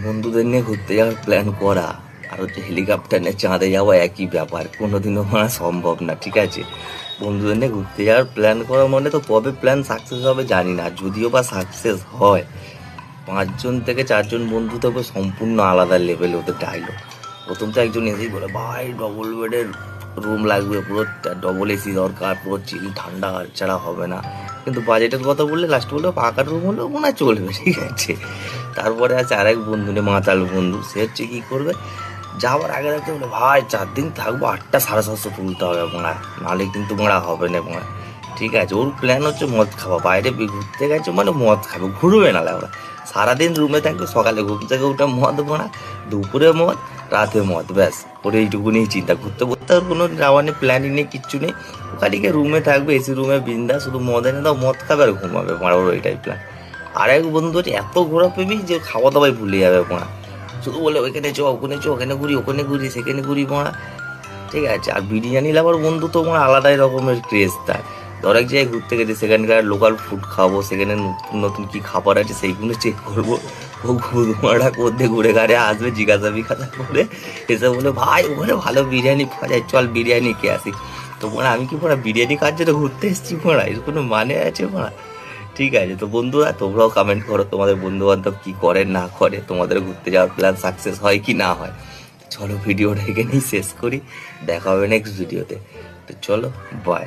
বন্ধুদের নিয়ে ঘুরতে যাওয়ার প্ল্যান করা আর হচ্ছে হেলিকপ্টার নিয়ে চাঁদে যাওয়া একই ব্যাপার, কোনোদিনও করা সম্ভব না। ঠিক আছে, বন্ধুদের নিয়ে ঘুরতে যাওয়ার প্ল্যান করা মানে তো কবে প্ল্যান সাকসেস হবে জানি না, যদিও বা সাকসেস হয় 5জন থেকে 4জন বন্ধু তো সম্পূর্ণ আলাদা লেভেল ওদের ডায়লগ। প্রথম তো একজন এসেই বলে ভাই ডবল বেডের রুম লাগবে, পুরো ডবল এসি দরকার, পুরো চিল ঠান্ডা ছাড়া হবে না। কিন্তু বাজেটের কথা বললে লাস্ট বললো পাকার রুম হলেও মনে হয় চলবে। ঠিক আছে, তারপরে আছে আরেক বন্ধু নে মাতাল বন্ধু, সে হচ্ছে কী করবে, যাওয়ার আগে রাখতে বলে ভাই 4 দিন থাকবো, 8টা 750 তুলতে হবে মোড়া, নাহলে কিন্তু মোড়া হবে না মোড়া। ঠিক আছে, ওর প্ল্যান হচ্ছে মদ খাওয়া, বাইরে ঘুরতে গেছে মানে মদ খাবে, ঘুরবে না ওরা। সারাদিন রুমে থাকবে, সকালে ঘুম থেকে উঠে মদ মোড়া, দুপুরে মদ, রাতে মদ, ব্যাস। ওর এইটুকুনি চিন্তা, ঘুরতে ঘুরতে আর কোনো যাওয়া নেই, প্ল্যানিং নেই, কিচ্ছু নেই। ওখানে রুমে থাকবে, এসি রুমে বিন্দা, শুধু মদ এনে দাও, মদ খাবে আর ঘুমাবে মারা, ওর ওইটাই প্ল্যান। আর এক বন্ধু হচ্ছে এত ঘোরা পেবি যে খাওয়া দাওয়াই ভুলে যাবে মোড়া, শুধু বলে ওইখানে চ, ওখানে চ, ওখানে ঘুরি, ওখানে ঘুরি, সেখানে ঘুরি মোড়া। ঠিক আছে, আর বিরিয়ানি লাভার বন্ধু তো আমার আলাদাই রকমের ক্রেজ তার। ধর এক জায়গায় ঘুরতে গেছে, সেখানকার লোকাল ফুড খাবো, সেখানে নতুন নতুন কী খাবার আছে সেইগুলো চেক করবো। ও ঘুরমারা করতে ঘুরে ঘাড়ে আসবে, জিজ্ঞাসা বিজ্ঞাসা করে এসে বলে ভাই ওখানে ভালো বিরিয়ানি পাওয়া যায়, চল বিরিয়ানি খেয়ে আসি। তো মোড়া আমি কি মোড়া বিরিয়ানি খাওয়ার জন্য ঘুরতে এসেছি মোড়া, এর কোনো মানে আছে মোড়া? ঠিক আছে, তো বন্ধুরা তোমরাও কমেন্ট করো তোমাদের বন্ধু বান্ধব কী করে না করে, তোমাদের ঘুরতে যাওয়ার প্ল্যান সাকসেস হয় কি না হয়। চলো ভিডিওটা এখানেই শেষ করি, দেখা হবে নেক্সট ভিডিওতে। তো চলো, বাই।